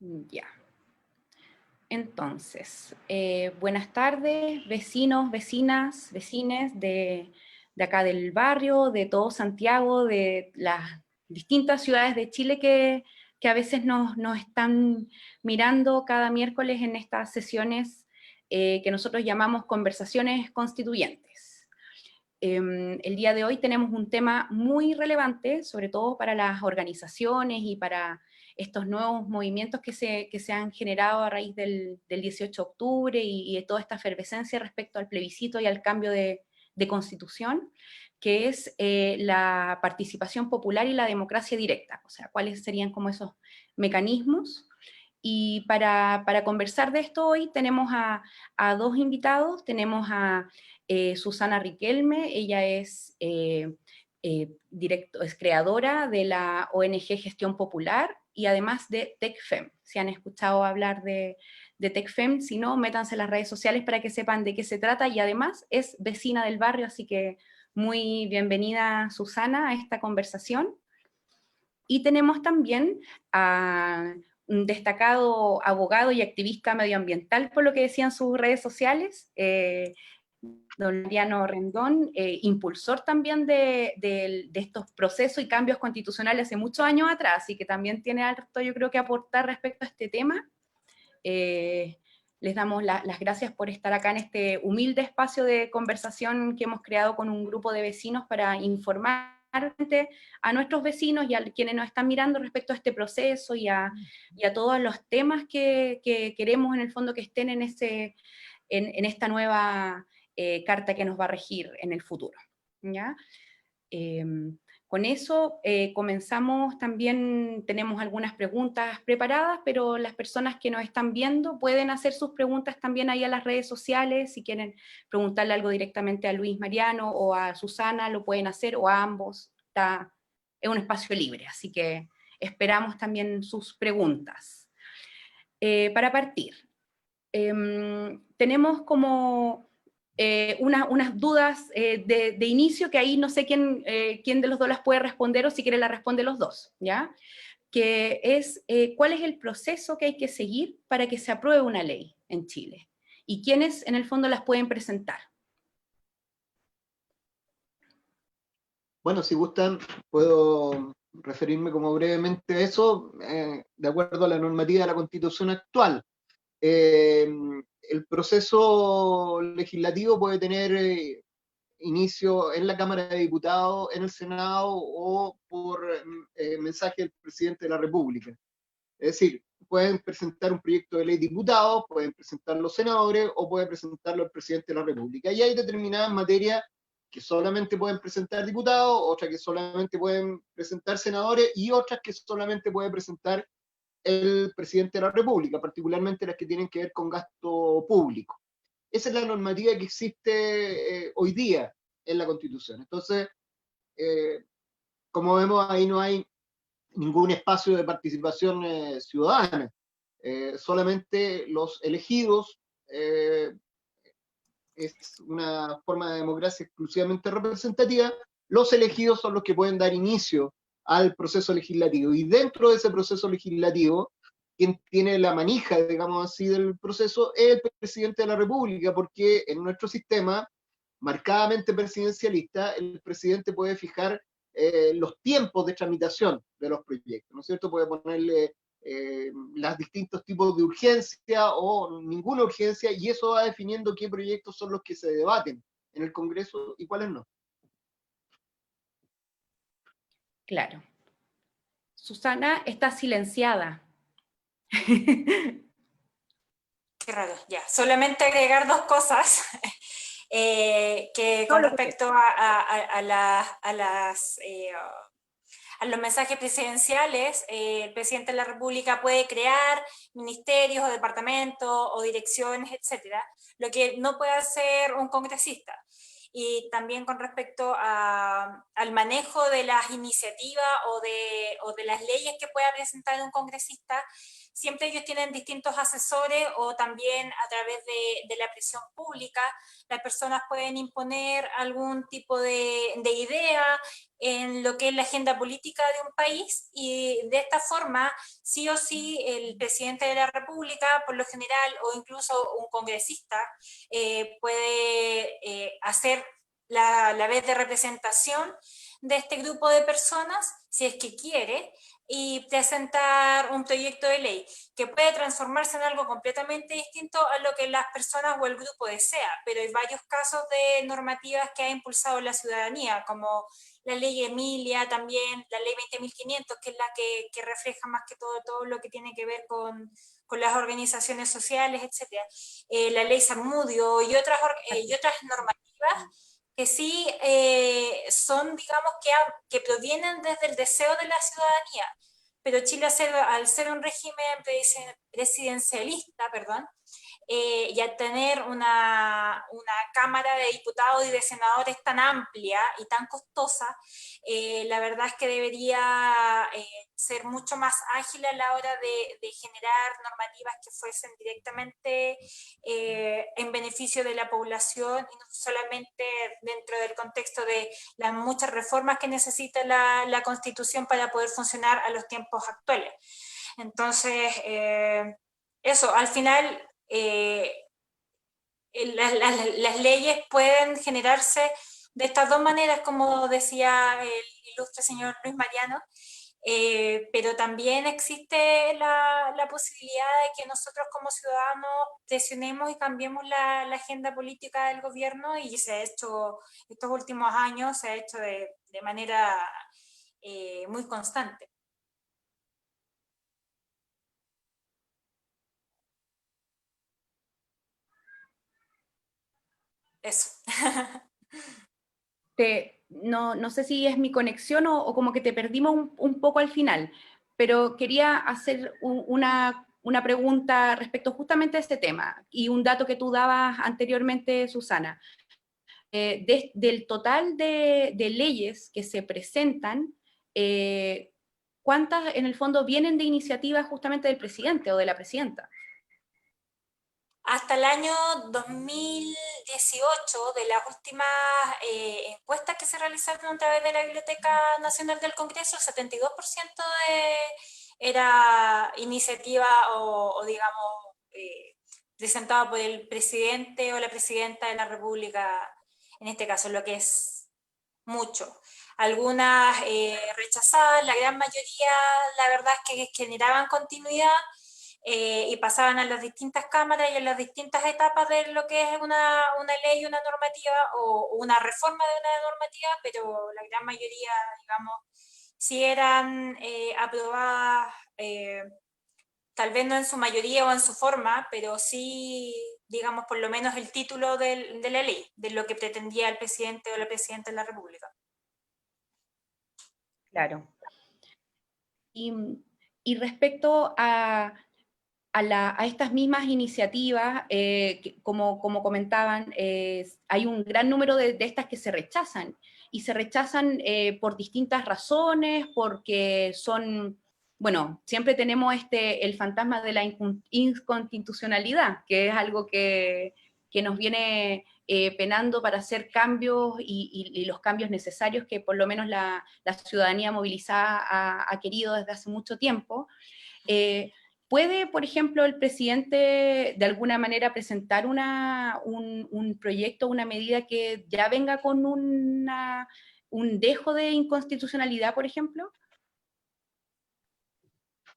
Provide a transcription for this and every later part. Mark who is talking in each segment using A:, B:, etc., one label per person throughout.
A: Ya. Entonces, buenas tardes, vecinos, vecinas, vecines de acá del barrio, de todo Santiago, de las distintas ciudades de Chile que a veces nos están mirando cada miércoles en estas sesiones que nosotros llamamos conversaciones constituyentes. El día de hoy tenemos un tema muy relevante, sobre todo para las organizaciones y para estos nuevos movimientos que se han generado a raíz del 18 de octubre y de toda esta efervescencia respecto al plebiscito y al cambio de constitución, que es la participación popular y la democracia directa, o sea, cuáles serían como esos mecanismos. Y para conversar de esto hoy tenemos a dos invitados, tenemos a Susana Riquelme, ella es, es creadora de la ONG Gestión Popular y además de TecFem. Si han escuchado hablar de TecFem, si no, métanse en las redes sociales para que sepan de qué se trata y además es vecina del barrio, así que muy bienvenida Susana a esta conversación. Y tenemos también a un destacado abogado y activista medioambiental, por lo que decían sus redes sociales, don Mariano Rendón, impulsor también de estos procesos y cambios constitucionales hace muchos años atrás, así que también tiene harto, yo creo, que aportar respecto a este tema. Les damos las gracias por estar acá en este humilde espacio de conversación que hemos creado con un grupo de vecinos para informar a nuestros vecinos y a quienes nos están mirando respecto a este proceso y a todos los temas que queremos en el fondo que estén en esta nueva carta que nos va a regir en el futuro. ¿Ya? Con eso comenzamos, también tenemos algunas preguntas preparadas, pero las personas que nos están viendo pueden hacer sus preguntas también ahí a las redes sociales, si quieren preguntarle algo directamente a Luis Mariano o a Susana, lo pueden hacer, o a ambos, es un espacio libre, así que esperamos también sus preguntas. Para partir, tenemos como unas dudas de inicio que ahí no sé quién de los dos las puede responder o si quiere la responde los dos, ¿ya? Que es cuál es el proceso que hay que seguir para que se apruebe una ley en Chile y quiénes en el fondo las pueden presentar.
B: Bueno, si gustan, puedo referirme como brevemente a eso, de acuerdo a la normativa de la Constitución actual. El proceso legislativo puede tener inicio en la Cámara de Diputados, en el Senado o por mensaje del presidente de la República. Es decir, pueden presentar un proyecto de ley diputados, pueden presentarlo senadores o puede presentarlo el presidente de la República. Y hay determinadas materias que solamente pueden presentar diputados, otras que solamente pueden presentar senadores y otras que solamente puede presentar el presidente de la República, particularmente las que tienen que ver con gasto público. Esa es la normativa que existe hoy día en la Constitución. Entonces, como vemos, ahí no hay ningún espacio de participación ciudadana. Solamente los elegidos, es una forma de democracia exclusivamente representativa, los elegidos son los que pueden dar inicio al proceso legislativo. Y dentro de ese proceso legislativo, quien tiene la manija, digamos así, del proceso es el presidente de la República, porque en nuestro sistema marcadamente presidencialista, el presidente puede fijar los tiempos de tramitación de los proyectos, ¿no es cierto? Puede ponerle los distintos tipos de urgencia o ninguna urgencia, y eso va definiendo qué proyectos son los que se debaten en el Congreso y cuáles no.
A: Claro. Susana está silenciada.
C: Qué raro, ya. Solamente agregar dos cosas. Que con respecto a los mensajes presidenciales, el presidente de la República puede crear ministerios o departamentos o direcciones, etcétera, lo que no puede hacer un congresista. Y también con respecto al manejo de las iniciativas o de las leyes que pueda presentar un congresista, siempre ellos tienen distintos asesores o también a través de la presión pública, las personas pueden imponer algún tipo de idea en lo que es la agenda política de un país, y de esta forma, sí o sí, el presidente de la República, por lo general, o incluso un congresista, puede hacer la vez de representación de este grupo de personas, si es que quiere, y presentar un proyecto de ley que puede transformarse en algo completamente distinto a lo que las personas o el grupo desea, pero hay varios casos de normativas que ha impulsado la ciudadanía, como la ley Emilia, también la ley 20.500, que es la que refleja más que todo lo que tiene que ver con las organizaciones sociales, etc. La ley Zamudio y otras normativas que sí son, digamos, que provienen desde el deseo de la ciudadanía. Pero Chile, al ser un régimen presidencialista, perdón, y al tener una Cámara de Diputados y de Senadores tan amplia y tan costosa, la verdad es que debería ser mucho más ágil a la hora de generar normativas que fuesen directamente en beneficio de la población, y no solamente dentro del contexto de las muchas reformas que necesita la Constitución para poder funcionar a los tiempos actuales. Entonces, eso, al final, las leyes pueden generarse de estas dos maneras, como decía el ilustre señor Luis Mariano, pero también existe la posibilidad de que nosotros como ciudadanos presionemos y cambiemos la agenda política del gobierno, y se ha hecho, estos últimos años se ha hecho de manera muy constante. Eso.
A: No sé si es mi conexión o como que te perdimos un poco al final, pero quería hacer una pregunta respecto justamente a este tema y un dato que tú dabas anteriormente, Susana. Del total de leyes que se presentan, ¿cuántas en el fondo vienen de iniciativa justamente del presidente o de la presidenta?
C: Hasta el año 2018, de las últimas encuestas que se realizaron a través de la Biblioteca Nacional del Congreso, el 72% era iniciativa o digamos, presentada por el presidente o la presidenta de la República, en este caso, lo que es mucho. Algunas rechazadas, la gran mayoría, la verdad es que generaban continuidad, y pasaban a las distintas cámaras y a las distintas etapas de lo que es una ley, una normativa o una reforma de una normativa, pero la gran mayoría, digamos, sí eran aprobadas, tal vez no en su mayoría o en su forma, pero sí, digamos, por lo menos el título de la ley, de lo que pretendía el presidente o la presidenta de la República.
A: Claro. Y, y respecto a estas mismas iniciativas, como comentaban, hay un gran número de estas que se rechazan, y se rechazan por distintas razones, porque son, bueno, siempre tenemos el fantasma de la inconstitucionalidad, que es algo que nos viene penando para hacer cambios y los cambios necesarios que por lo menos la ciudadanía movilizada ha querido desde hace mucho tiempo. ¿Puede, por ejemplo, el presidente de alguna manera presentar un proyecto, una medida que ya venga con un dejo de inconstitucionalidad, por ejemplo?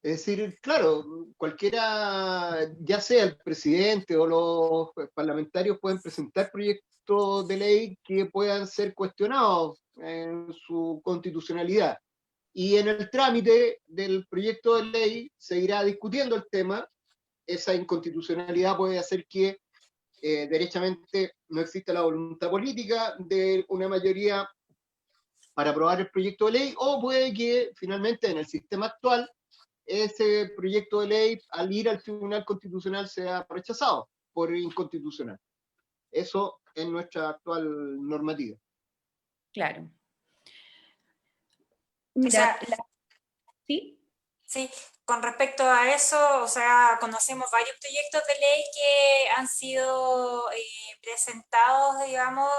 B: Es decir, claro, cualquiera, ya sea el presidente o los parlamentarios, pueden presentar proyectos de ley que puedan ser cuestionados en su constitucionalidad. Y en el trámite del proyecto de ley se irá discutiendo el tema. Esa inconstitucionalidad puede hacer que derechamente no exista la voluntad política de una mayoría para aprobar el proyecto de ley, o puede que finalmente en el sistema actual ese proyecto de ley, al ir al Tribunal Constitucional, sea rechazado por inconstitucional. Eso es nuestra actual normativa.
A: Claro.
C: O sea,
A: Mira, ¿sí?
C: sí, con respecto a eso, o sea, conocemos varios proyectos de ley que han sido presentados, digamos,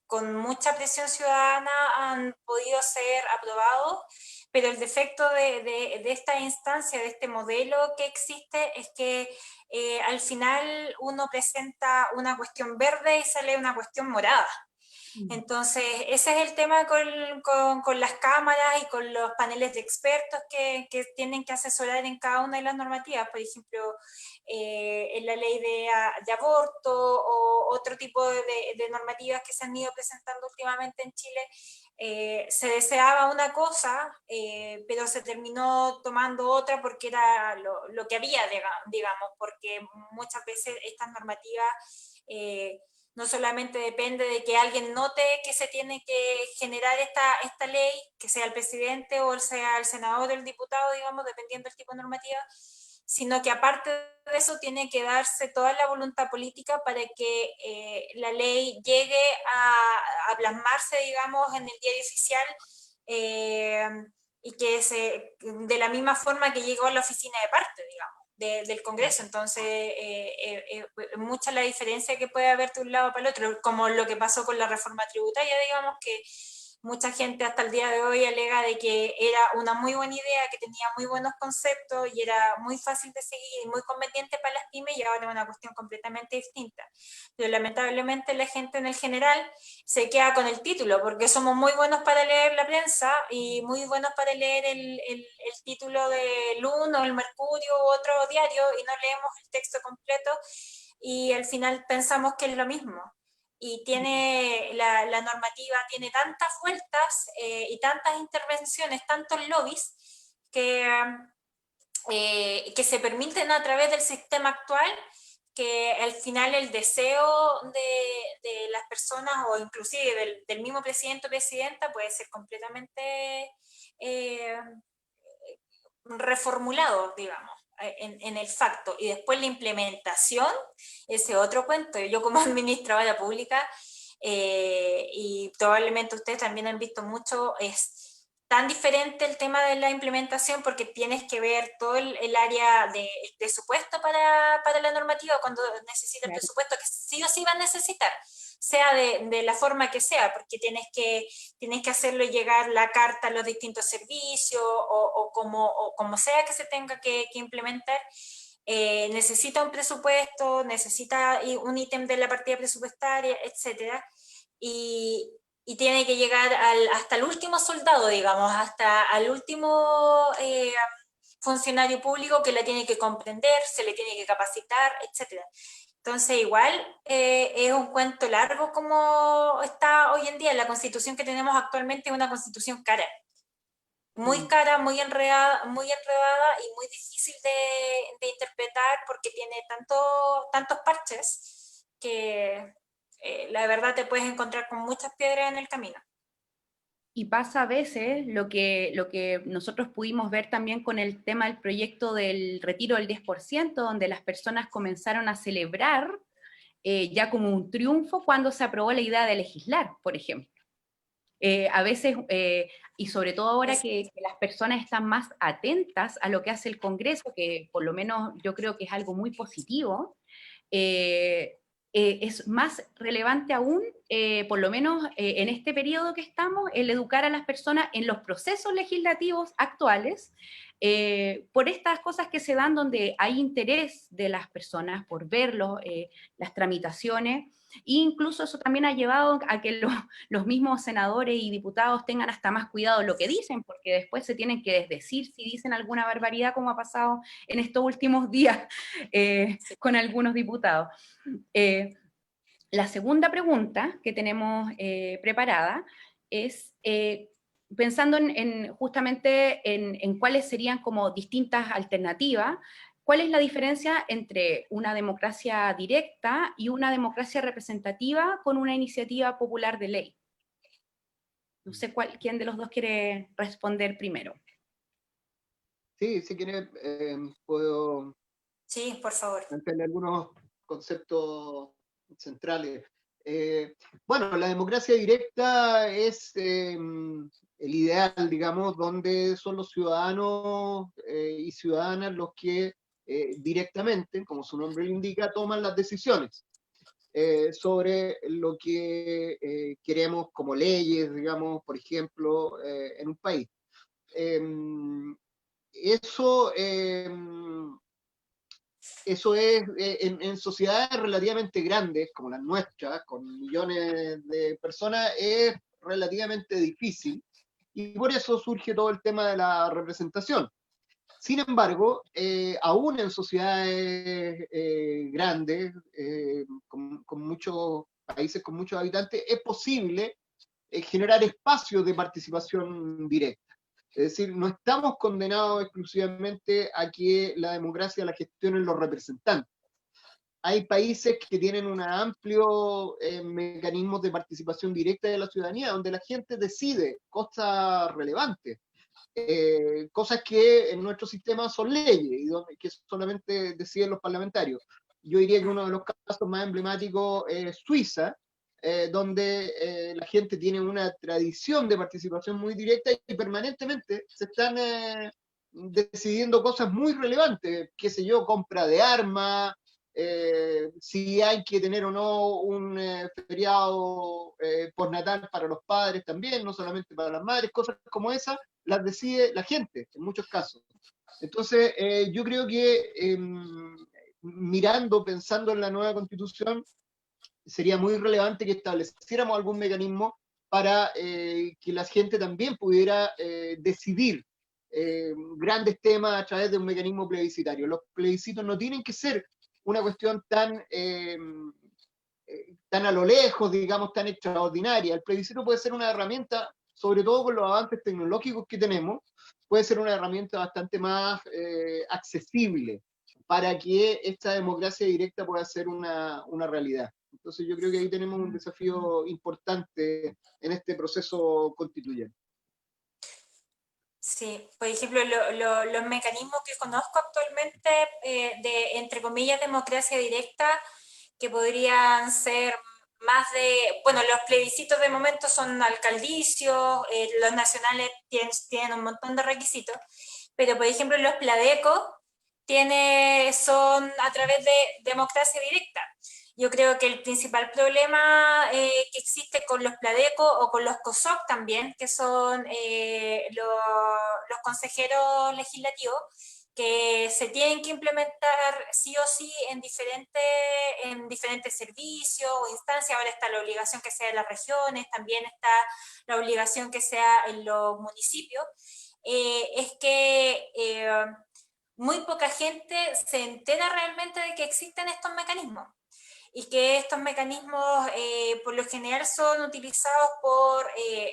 C: con mucha presión ciudadana han podido ser aprobados, pero el defecto de esta instancia, de este modelo que existe, es que al final uno presenta una cuestión verde y sale una cuestión morada. Entonces, ese es el tema con las cámaras y con los paneles de expertos que tienen que asesorar en cada una de las normativas. Por ejemplo, en la ley de aborto o otro tipo de normativas que se han ido presentando últimamente en Chile, se deseaba una cosa, pero se terminó tomando otra porque era lo que había, digamos, porque muchas veces estas normativas no solamente depende de que alguien note que se tiene que generar esta ley, que sea el presidente o sea el senador o el diputado, digamos, dependiendo del tipo de normativa, sino que aparte de eso tiene que darse toda la voluntad política para que la ley llegue a plasmarse, digamos, en el diario oficial, eh, y que de la misma forma que llegó a la oficina de parte, digamos, del Congreso. Entonces, mucha la diferencia que puede haber de un lado para el otro, como lo que pasó con la reforma tributaria, digamos, que mucha gente hasta el día de hoy alega de que era una muy buena idea, que tenía muy buenos conceptos y era muy fácil de seguir y muy conveniente para las pymes, y ahora es una cuestión completamente distinta. Pero lamentablemente la gente en el general se queda con el título, porque somos muy buenos para leer la prensa y muy buenos para leer el título del Uno, el Mercurio u otro diario, y no leemos el texto completo y al final pensamos que es lo mismo. Y tiene la normativa tiene tantas vueltas y tantas intervenciones, tantos lobbies que se permiten a través del sistema actual, que al final el deseo de las personas o inclusive del mismo presidente o presidenta puede ser completamente eh, reformulado, digamos, en el facto. Y después la implementación, ese otro cuento. Yo como administradora pública, y probablemente ustedes también han visto mucho, es tan diferente el tema de la implementación porque tienes que ver todo el área de presupuesto para la normativa cuando necesita el
A: Claro.
C: presupuesto, que sí o sí va a necesitar, sea de la forma que sea, porque tienes que hacerlo llegar la carta a los distintos servicios o como sea que se tenga que implementar. Necesita un presupuesto, necesita un ítem de la partida presupuestaria, etcétera, y tiene que llegar hasta el último soldado, digamos, hasta al último funcionario público que la tiene que comprender, se le tiene que capacitar, etcétera. Entonces, igual es un cuento largo como está hoy en día. La constitución que tenemos actualmente es una constitución cara, muy enredada y muy difícil de interpretar porque tiene tantos parches que la verdad te puedes encontrar con muchas piedras en el camino.
A: Y pasa a veces lo que nosotros pudimos ver también con el tema del proyecto del retiro del 10%, donde las personas comenzaron a celebrar ya como un triunfo cuando se aprobó la idea de legislar, por ejemplo. A veces, y sobre todo ahora que las personas están más atentas a lo que hace el Congreso, que por lo menos yo creo que es algo muy positivo, es más relevante aún, por lo menos en este periodo que estamos, el educar a las personas en los procesos legislativos actuales, por estas cosas que se dan donde hay interés de las personas por verlos, las tramitaciones, e incluso eso también ha llevado a que los mismos senadores y diputados tengan hasta más cuidado lo que dicen, porque después se tienen que desdecir si dicen alguna barbaridad, como ha pasado en estos últimos días con algunos diputados. La segunda pregunta que tenemos preparada es, pensando justamente en cuáles serían como distintas alternativas, ¿cuál es la diferencia entre una democracia directa y una democracia representativa con una iniciativa popular de ley? No sé quién de los dos quiere responder primero.
B: Sí, si quiere, puedo
C: Sí, por favor.
B: plantearle algunos conceptos centrales. Bueno, la democracia directa es el ideal, digamos, donde son los ciudadanos y ciudadanas los que directamente, como su nombre lo indica, toman las decisiones. sobre lo que queremos como leyes, digamos, por ejemplo, en un país. Eso, eso es en sociedades relativamente grandes, como las nuestras, con millones de personas, es relativamente difícil, y por eso surge todo el tema de la representación. Sin embargo, aún en sociedades grandes, con muchos países con muchos habitantes, es posible generar espacios de participación directa. Es decir, no estamos condenados exclusivamente a que la democracia la gestionen los representantes. Hay países que tienen un amplio mecanismos de participación directa de la ciudadanía, donde la gente decide cosas relevantes, cosas que en nuestro sistema son leyes y que solamente deciden los parlamentarios. Yo diría que uno de los casos más emblemáticos es Suiza, donde la gente tiene una tradición de participación muy directa y permanentemente se están decidiendo cosas muy relevantes, qué sé yo, compra de armas, si hay que tener o no un feriado postnatal para los padres también, no solamente para las madres, cosas como esas las decide la gente en muchos casos. Entonces, yo creo que mirando, pensando en la nueva constitución, sería muy relevante que estableciéramos algún mecanismo para que la gente también pudiera decidir grandes temas a través de un mecanismo plebiscitario. Los plebiscitos no tienen que ser una cuestión tan a lo lejos, digamos, tan extraordinaria. El plebiscito puede ser una herramienta, sobre todo con los avances tecnológicos que tenemos, puede ser una herramienta bastante más accesible para que esta democracia directa pueda ser una realidad. Entonces yo creo que ahí tenemos un desafío importante en este proceso constituyente.
C: Sí, por ejemplo, los mecanismos que conozco actualmente de, entre comillas, democracia directa, que podrían ser más de, bueno, los plebiscitos de momento son alcaldicios, los nacionales tienen un montón de requisitos, pero por ejemplo los pladecos son a través de democracia directa. Yo creo que el principal problema que existe con los pladecos o con los COSOC también, que son los consejeros legislativos, que se tienen que implementar sí o sí en diferentes servicios o instancias. Ahora está la obligación que sea en las regiones, también está la obligación que sea en los municipios. Es que muy poca gente se entera realmente de que existen estos mecanismos y que estos mecanismos por lo general son utilizados por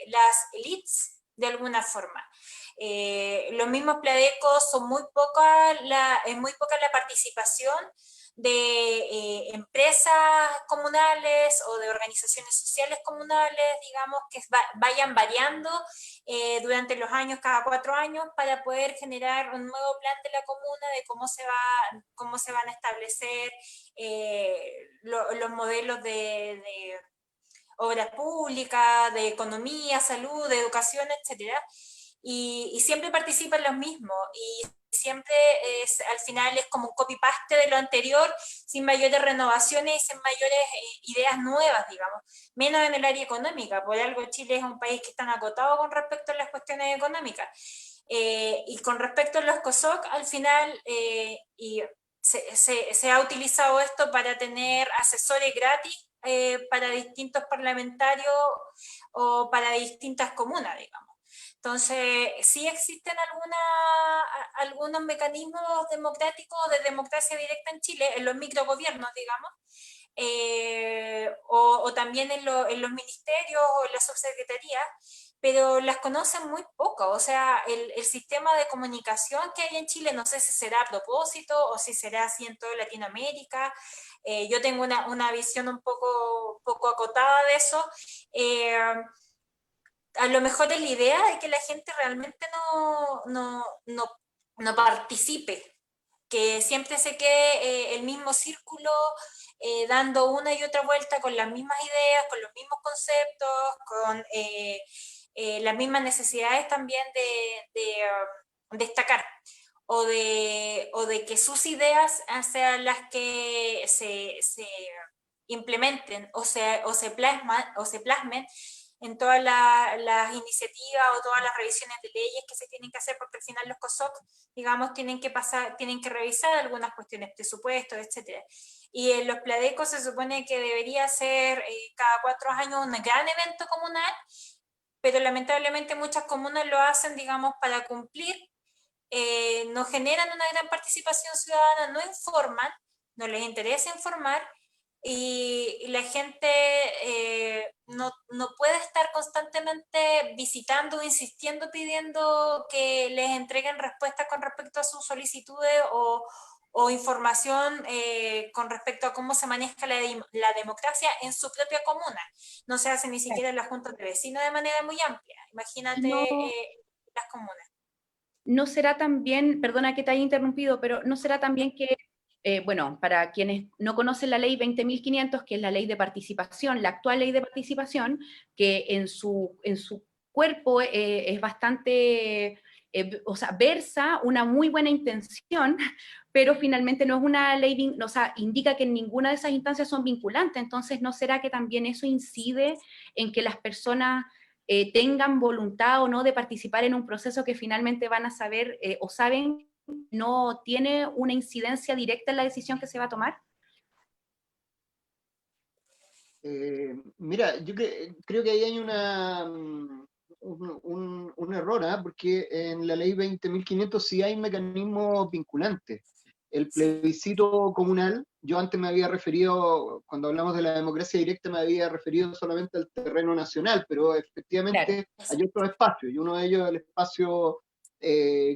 C: las élites de alguna forma. Los mismos pladecos son es muy poca la participación de empresas comunales o de organizaciones sociales comunales, digamos, que vayan variando durante los años, cada 4 años, para poder generar un nuevo plan de la comuna de cómo se van a establecer los modelos de obras públicas, de economía, salud, de educación, etcétera. Y siempre participan los mismos y siempre al final es como un copy-paste de lo anterior, sin mayores renovaciones y sin mayores ideas nuevas, digamos, menos en el área económica. Por algo Chile es un país que está acotado con respecto a las cuestiones económicas. Y con respecto a los COSOC, al final, se ha utilizado esto para tener asesores gratis para distintos parlamentarios o para distintas comunas, digamos. Entonces, sí existen algunos mecanismos democráticos de democracia directa en Chile, en los microgobiernos, digamos, o también en los ministerios o en las subsecretarías, pero las conocen muy poco. O sea, el sistema de comunicación que hay en Chile, no sé si será a propósito o si será así en toda Latinoamérica. Yo tengo una visión un poco acotada de eso. A lo mejor es la idea de que la gente realmente no participe, que siempre se quede el mismo círculo dando una y otra vuelta con las mismas ideas, con los mismos conceptos, con las mismas necesidades también de destacar o de que sus ideas sean las que implementen o se plasmen en todas las iniciativas o todas las revisiones de leyes que se tienen que hacer, porque al final los COSOC, digamos, tienen que revisar algunas cuestiones, presupuestos, etcétera. Y en los Pladecos se supone que debería ser cada 4 años un gran evento comunal, pero lamentablemente muchas comunas lo hacen, digamos, para cumplir, no generan una gran participación ciudadana, no informan, no les interesa informar, y la gente no puede estar constantemente visitando, insistiendo, pidiendo que les entreguen respuestas con respecto a sus solicitudes o información con respecto a cómo se maneja la democracia en su propia comuna. No se hace ni siquiera en las juntas de vecinos de manera muy amplia. Imagínate
A: No,
C: las comunas.
A: no será también, perdona que te haya interrumpido, pero no será también que, bueno, para quienes no conocen la ley 20.500, que es la ley de participación, la actual ley de participación, que en su cuerpo es bastante, o sea, versa una muy buena intención, pero finalmente no es una ley, o sea, indica que ninguna de esas instancias son vinculantes, entonces ¿no será que también eso incide en que las personas tengan voluntad o no de participar en un proceso que finalmente van a saber o saben no tiene una incidencia directa en la decisión que se va a tomar?
B: Mira, creo que ahí hay un error, ¿ah? Porque en la ley 20.500 sí hay mecanismos vinculantes. El
C: Sí.
B: plebiscito comunal, yo antes me había referido, cuando hablamos de la democracia directa, me había referido solamente al terreno nacional, pero
A: Claro.
B: efectivamente hay otros espacios, y uno de ellos es el espacio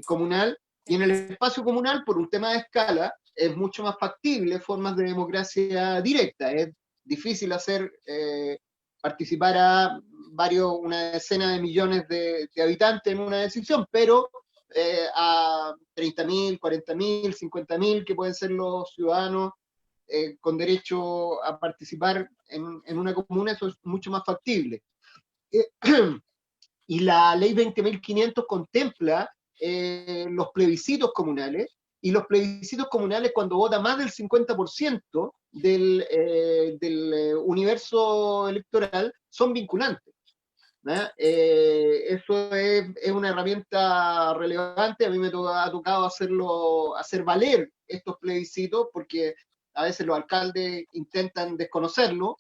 B: comunal, y en el espacio comunal, por un tema de escala, es mucho más factible formas de democracia directa. Es difícil hacer participar a una decena de millones de habitantes en una decisión, pero a 30.000, 40.000, 50.000, que pueden ser los ciudadanos con derecho a participar en una comuna, eso es mucho más factible. Y la ley 20.500 contempla los plebiscitos comunales, y los plebiscitos comunales, cuando vota más del 50% del universo electoral, son vinculantes. Eso es una herramienta relevante. A mí me ha tocado hacer valer estos plebiscitos, porque a veces los alcaldes intentan desconocerlo,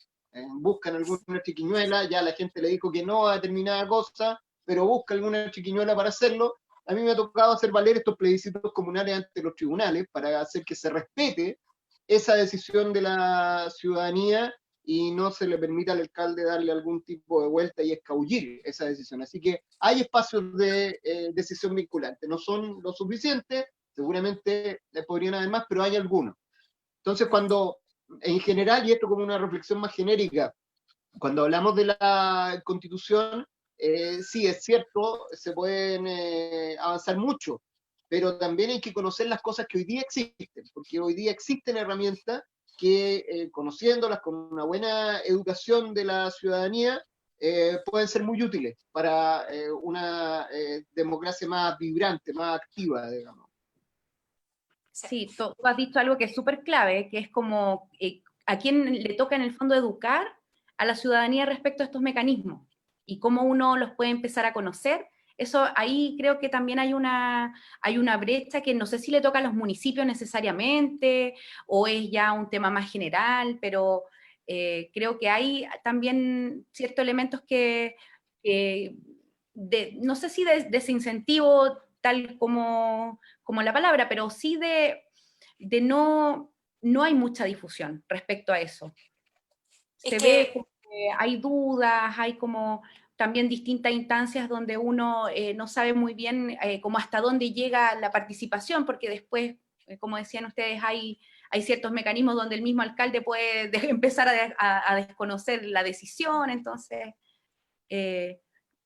B: buscan alguna chiquiñuela, ya la gente le dijo que no a determinada cosa, pero busca alguna chiquiñuela para hacerlo. A mí me ha tocado hacer valer estos plebiscitos comunales ante los tribunales para hacer que se respete esa decisión de la ciudadanía y no se le permita al alcalde darle algún tipo de vuelta y escabullir esa decisión. Así que hay espacios de decisión vinculante. No son lo suficiente, seguramente podrían haber más, pero hay algunos. Entonces, cuando, en general, y esto como una reflexión más genérica, cuando hablamos de la Constitución, sí, es cierto, se pueden avanzar mucho, pero también hay que conocer las cosas que hoy día existen, porque hoy día existen herramientas que, conociéndolas con una buena educación de la ciudadanía, pueden ser muy útiles para una democracia más vibrante, más activa, digamos.
C: Sí.
A: Sí, tú has dicho algo que es súper clave, que es como a quién le toca en el fondo educar a la ciudadanía respecto a estos mecanismos y cómo uno los puede empezar a conocer. Eso ahí creo que también hay una brecha que no sé si le toca a los municipios necesariamente o es ya un tema más general, pero creo que hay también ciertos elementos no sé si de desincentivo tal como la palabra, pero sí de no hay mucha difusión respecto a eso.
C: Es
A: Se ve
C: que
A: como que hay dudas, hay como también distintas instancias donde uno no sabe muy bien como hasta dónde llega la participación, porque después, como decían ustedes, hay ciertos mecanismos donde el mismo alcalde puede empezar a desconocer la decisión, entonces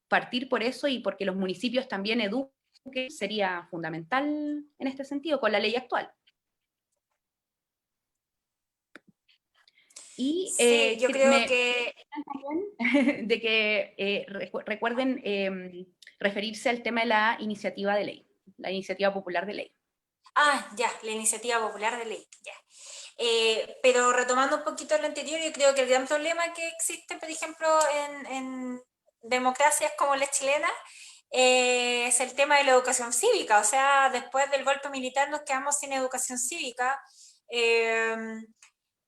A: partir por eso y porque los municipios también eduquen sería fundamental en este sentido, con la ley actual. Y
C: sí, yo creo
A: me
C: que
A: también de que recuerden referirse al tema de la iniciativa de ley, la iniciativa popular de ley.
C: ya, la iniciativa popular de ley, ya. Pero retomando un poquito lo anterior, yo creo que el gran problema que existe, por ejemplo, en democracias como la chilena, es el tema de la educación cívica. O sea, después del golpe militar nos quedamos sin educación cívica. eh,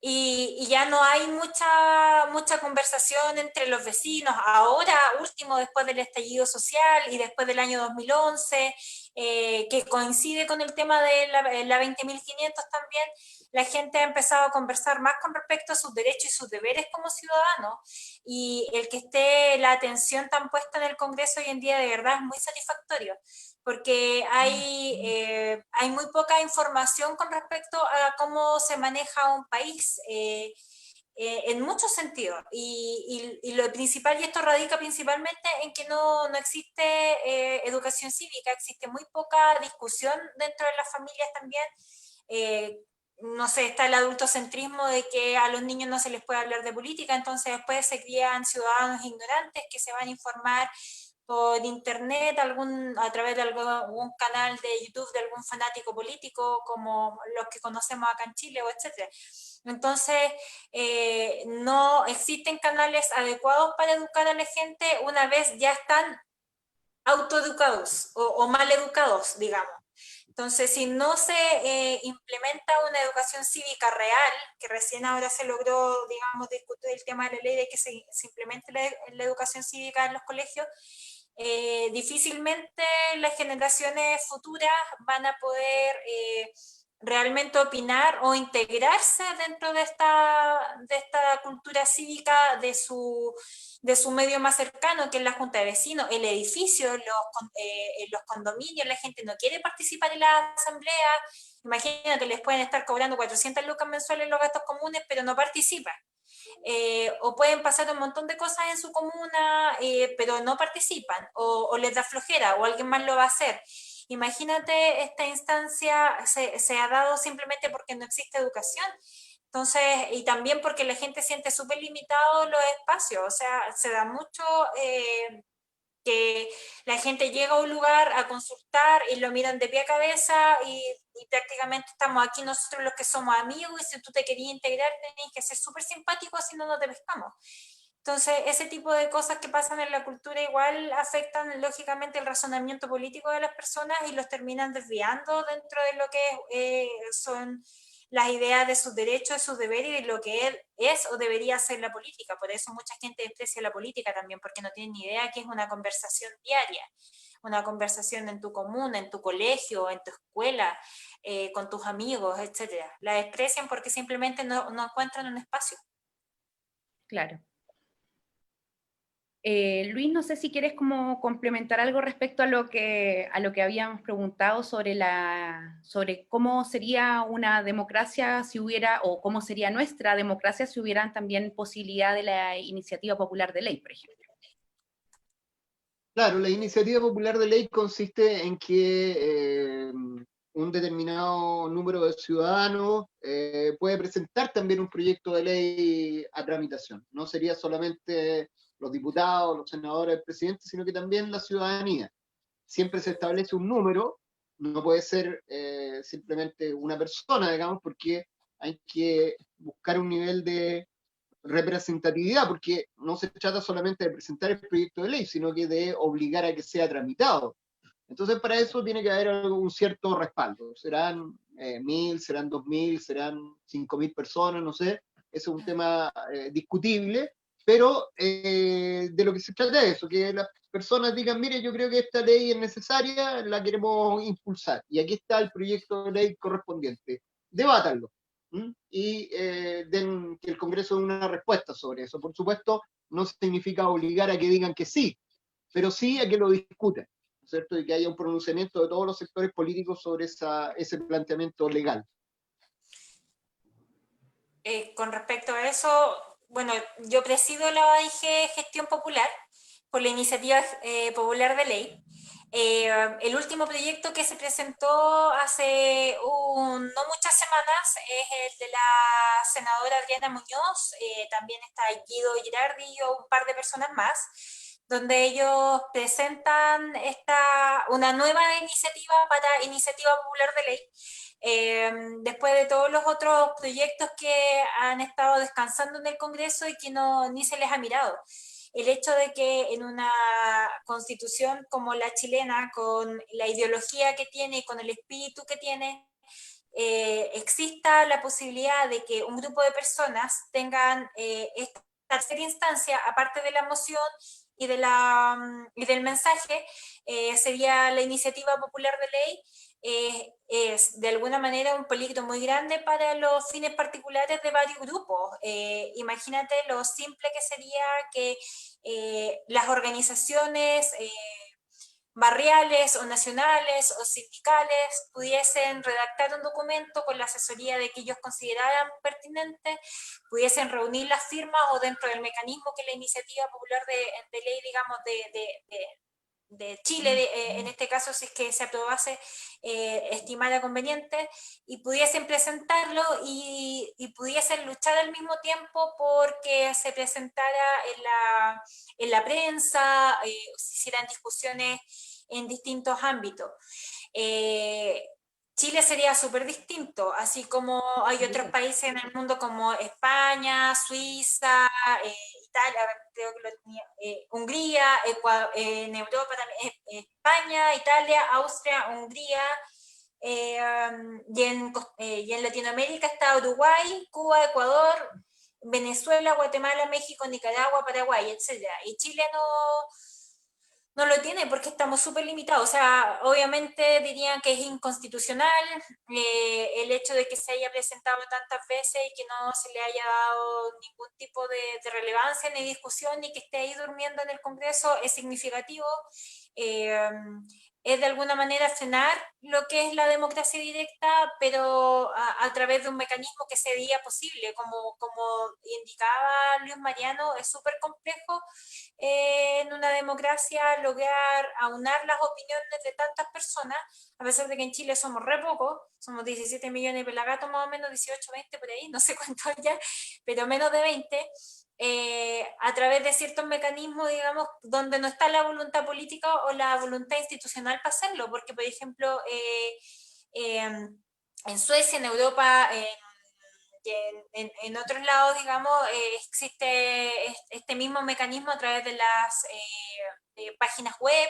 C: y ya no hay mucha conversación entre los vecinos. Ahora, último, después del estallido social y después del año 2011, que coincide con el tema de la 20.500 también, la gente ha empezado a conversar más con respecto a sus derechos y sus deberes como ciudadanos, y el que esté la atención tan puesta en el Congreso hoy en día de verdad es muy satisfactorio, porque hay muy poca información con respecto a cómo se maneja un país en muchos sentidos. Y lo principal, y esto radica principalmente en que no existe educación cívica, existe muy poca discusión dentro de las familias también. No sé, está el adultocentrismo de que a los niños no se les puede hablar de política, entonces después se crían ciudadanos ignorantes que se van a informar por internet, a través de algún canal de YouTube de algún fanático político, como los que conocemos acá en Chile, o etcétera. Entonces, no existen canales adecuados para educar a la gente una vez ya están autoeducados o mal educados, digamos. Entonces, si no se implementa una educación cívica real, que recién ahora se logró, digamos, discutir el tema de la ley de que se implemente la educación cívica en los colegios, difícilmente las generaciones futuras van a poder realmente opinar o integrarse dentro de esta cultura cívica de su medio más cercano, que es la junta de vecinos, el edificio, los condominios. La gente no quiere participar en la asamblea. Imagínate, les pueden estar cobrando 400 lucas mensuales los gastos comunes, pero no participan. O pueden pasar un montón de cosas en su comuna, pero no participan, o les da flojera, o alguien más lo va a hacer. Imagínate, esta instancia se ha dado simplemente porque no existe educación. Entonces, y también porque la gente siente súper limitados los espacios. O sea, se da mucho que la gente llega a un lugar a consultar y lo miran de pie a cabeza, y prácticamente estamos aquí nosotros los que somos amigos, y si tú te querías integrar tenés que ser súper simpático, si no, no te pescamos. Entonces, ese tipo de cosas que pasan en la cultura igual afectan lógicamente el razonamiento político de las personas y los terminan desviando dentro de lo que son las ideas de sus derechos, de sus deberes y de lo que es o debería ser la política. Por eso mucha gente desprecia la política también, porque no tienen ni idea que es una conversación diaria, una conversación en tu comuna, en tu colegio, en tu escuela, con tus amigos, etcétera. La desprecian porque simplemente no encuentran un espacio.
A: Claro. Luis, no sé si quieres como complementar algo respecto a lo que habíamos preguntado sobre cómo sería una democracia si hubiera, o cómo sería nuestra democracia si hubieran también posibilidad de la iniciativa popular de ley, por ejemplo.
B: Claro, la iniciativa popular de ley consiste en que un determinado número de ciudadanos puede presentar también un proyecto de ley a tramitación. No sería solamente los diputados, los senadores, el presidente, sino que también la ciudadanía. Siempre se establece un número, no puede ser simplemente una persona, digamos, porque hay que buscar un nivel de representatividad, porque no se trata solamente de presentar el proyecto de ley, sino que de obligar a que sea tramitado. Entonces, para eso tiene que haber un cierto respaldo. Serán 1.000, serán 2.000, serán 5.000 personas, no sé. Eso es un tema discutible, pero de lo que se trata es eso, que las personas digan, mire, yo creo que esta ley es necesaria, la queremos impulsar, y aquí está el proyecto de ley correspondiente. Debátanlo. Y que el Congreso dé una respuesta sobre eso. Por supuesto, no significa obligar a que digan que sí, pero sí a que lo discutan, ¿no es cierto? Y que haya un pronunciamiento de todos los sectores políticos sobre ese planteamiento legal.
C: Con respecto a eso, bueno, yo presido la OIG Gestión Popular por la iniciativa popular de ley. El último proyecto que se presentó hace no muchas semanas es el de la senadora Adriana Muñoz, también está Guido Girardi y un par de personas más, donde ellos presentan una nueva iniciativa para iniciativa popular de ley, después de todos los otros proyectos que han estado descansando en el Congreso y que ni se les ha mirado. El hecho de que en una constitución como la chilena, con la ideología que tiene y con el espíritu que tiene, exista la posibilidad de que un grupo de personas tengan esta tercera instancia, aparte de la moción y del mensaje, sería la iniciativa popular de ley. Es de alguna manera un peligro muy grande para los fines particulares de varios grupos. Imagínate lo simple que sería que las organizaciones barriales o nacionales o sindicales pudiesen redactar un documento con la asesoría de que ellos consideraran pertinente, pudiesen reunir las firmas o dentro del mecanismo que la iniciativa popular de ley, digamos, de Chile, en este caso, si es que se aprobase, estimara conveniente, y pudiesen presentarlo y pudiesen luchar al mismo tiempo porque se presentara en la prensa, se hicieran discusiones en distintos ámbitos. Chile sería súper distinto, así como hay otros países en el mundo como España, Suiza, Italia, creo que lo tenía, Hungría, en Europa también, España, Italia, Austria, Hungría, y en Latinoamérica está Uruguay, Cuba, Ecuador, Venezuela, Guatemala, México, Nicaragua, Paraguay, etc. Y Chile no lo tiene porque estamos súper limitados. O sea, obviamente dirían que es inconstitucional el hecho de que se haya presentado tantas veces y que no se le haya dado ningún tipo de relevancia ni discusión, ni que esté ahí durmiendo en el Congreso, es significativo. Es de alguna manera frenar lo que es la democracia directa, pero a través de un mecanismo que sería posible. Como indicaba Luis Mariano, es súper complejo en una democracia lograr aunar las opiniones de tantas personas, a pesar de que en Chile somos re pocos, somos 17 millones de pelagatos más o menos, 18, 20 por ahí, no sé cuántos ya, pero menos de 20, a través de ciertos mecanismos, digamos, donde no está la voluntad política o la voluntad institucional para hacerlo, porque por ejemplo, en Suecia, en Europa, en otros lados, digamos, existe este mismo mecanismo a través de las de páginas web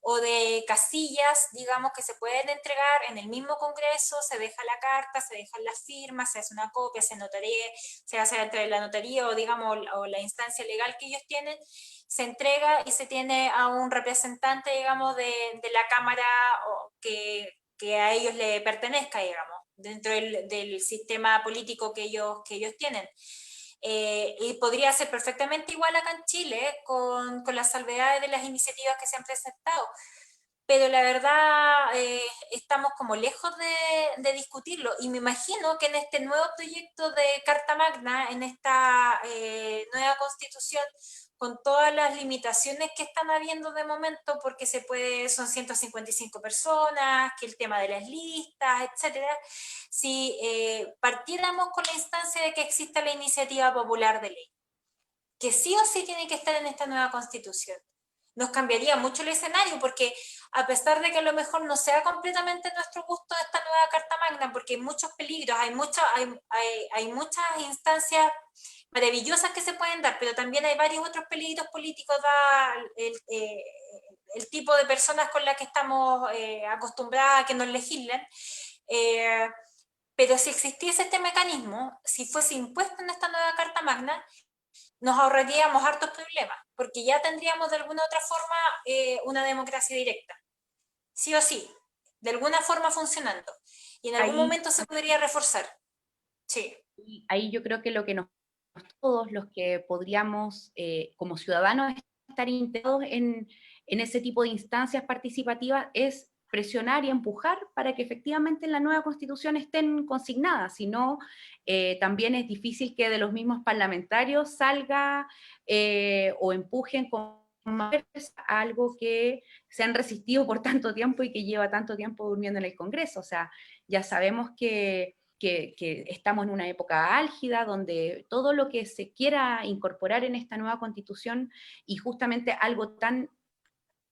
C: o de casillas, digamos, que se pueden entregar en el mismo Congreso, se deja la carta, se dejan las firmas, se hace una copia, se notaría, se hace entre la notaría o, digamos, o la instancia legal que ellos tienen, se entrega y se tiene a un representante, digamos, de la Cámara que a ellos le pertenezca, digamos, dentro del sistema político que ellos tienen. Y podría ser perfectamente igual acá en Chile, con las salvedades de las iniciativas que se han presentado. Pero la verdad, estamos como lejos de discutirlo, y me imagino que en este nuevo proyecto de Carta Magna, en esta nueva constitución, con todas las limitaciones que están habiendo de momento, porque son 155 personas, que el tema de las listas, etcétera, si partiéramos con la instancia de que exista la iniciativa popular de ley, que sí o sí tiene que estar en esta nueva constitución, nos cambiaría mucho el escenario, porque a pesar de que a lo mejor no sea completamente nuestro gusto esta nueva Carta Magna, porque hay muchos peligros, hay muchas instancias maravillosas que se pueden dar, pero también hay varios otros peligros políticos, el tipo de personas con las que estamos acostumbradas a que nos legislen. Pero si existiese este mecanismo, si fuese impuesto en esta nueva Carta Magna, nos ahorraríamos hartos problemas, porque ya tendríamos de alguna otra forma una democracia directa, sí o sí, de alguna forma funcionando, y en algún momento se podría reforzar. Sí.
A: Ahí yo creo que lo que todos los que podríamos como ciudadanos estar integrados en ese tipo de instancias participativas es presionar y empujar para que efectivamente en la nueva constitución estén consignadas, si no, también es difícil que de los mismos parlamentarios salga o empujen con algo que se han resistido por tanto tiempo y que lleva tanto tiempo durmiendo en el Congreso. O sea, ya sabemos que que estamos en una época álgida, donde todo lo que se quiera incorporar en esta nueva constitución, y justamente algo tan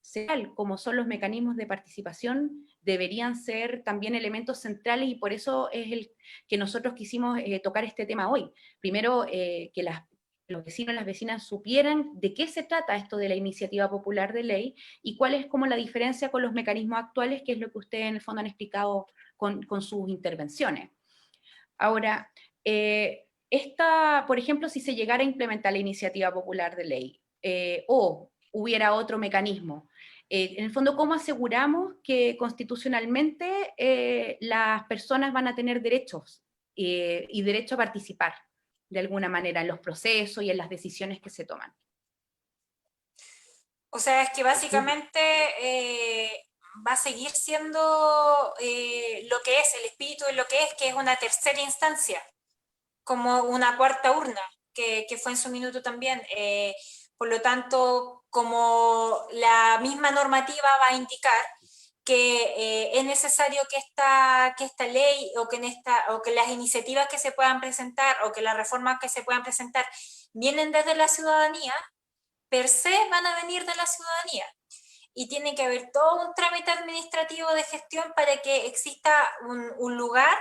A: central como son los mecanismos de participación, deberían ser también elementos centrales, y por eso es el que nosotros quisimos tocar este tema hoy. Primero, que los vecinos y las vecinas supieran de qué se trata esto de la iniciativa popular de ley y cuál es como la diferencia con los mecanismos actuales, que es lo que ustedes en el fondo han explicado con sus intervenciones. Ahora, por ejemplo, si se llegara a implementar la iniciativa popular de ley, o hubiera otro mecanismo, en el fondo, ¿cómo aseguramos que constitucionalmente las personas van a tener derechos y derecho a participar de alguna manera en los procesos y en las decisiones que se toman?
C: O sea, es que básicamente va a seguir siendo lo que es, el espíritu de lo que es una tercera instancia, como una cuarta urna, que fue en su minuto también. Por lo tanto, como la misma normativa va a indicar que es necesario que esta ley o que las iniciativas que se puedan presentar o que las reformas que se puedan presentar vienen desde la ciudadanía, per se van a venir de la ciudadanía. Y tiene que haber todo un trámite administrativo de gestión para que exista un lugar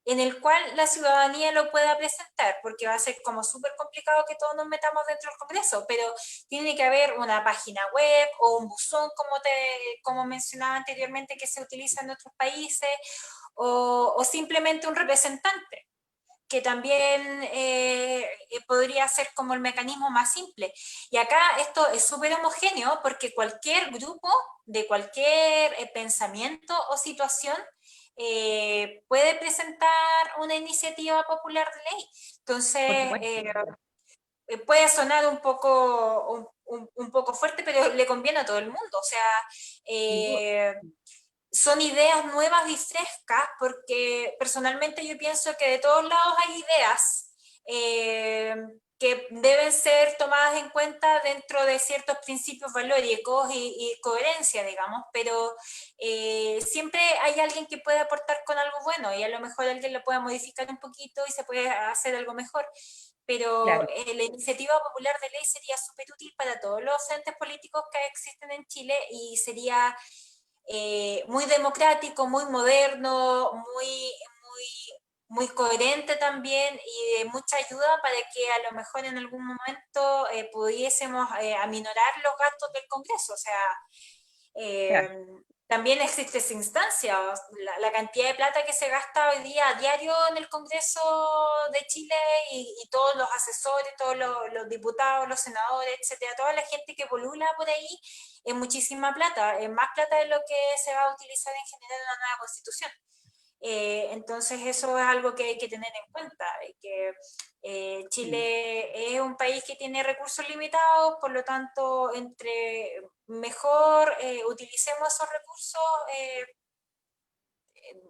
C: en el cual la ciudadanía lo pueda presentar, porque va a ser como súper complicado que todos nos metamos dentro del Congreso, pero tiene que haber una página web o un buzón, como mencionaba anteriormente, que se utiliza en otros países, o simplemente un representante, que también podría ser como el mecanismo más simple. Y acá esto es súper homogéneo porque cualquier grupo de cualquier pensamiento o situación puede presentar una iniciativa popular de ley.
A: Por
C: Entonces,
A: supuesto.
C: puede sonar un poco fuerte, pero le conviene a todo el mundo. O sea,
A: Sin duda.
C: son ideas nuevas y frescas, porque personalmente yo pienso que de todos lados hay ideas que deben ser tomadas en cuenta dentro de ciertos principios valóricos y coherencia, digamos, pero siempre hay alguien que puede aportar con algo bueno y a lo mejor alguien lo puede modificar un poquito y se puede hacer algo mejor. Pero
A: Claro.
C: la iniciativa popular de ley sería súper útil para todos los entes políticos que existen en Chile y sería muy democrático, muy moderno, muy coherente también y de mucha ayuda para que a lo mejor en algún momento pudiésemos aminorar los gastos del Congreso. O sea,
A: Claro.
C: también existe esa instancia, la cantidad de plata que se gasta hoy día a diario en el Congreso de Chile y todos los asesores, todos los diputados, los senadores, etcétera, toda la gente que polula por ahí, es muchísima plata, es más plata de lo que se va a utilizar en general en una nueva constitución. Entonces eso es algo que hay que tener en cuenta, que Chile es un país que tiene recursos limitados, por lo tanto, entre mejor utilicemos esos recursos,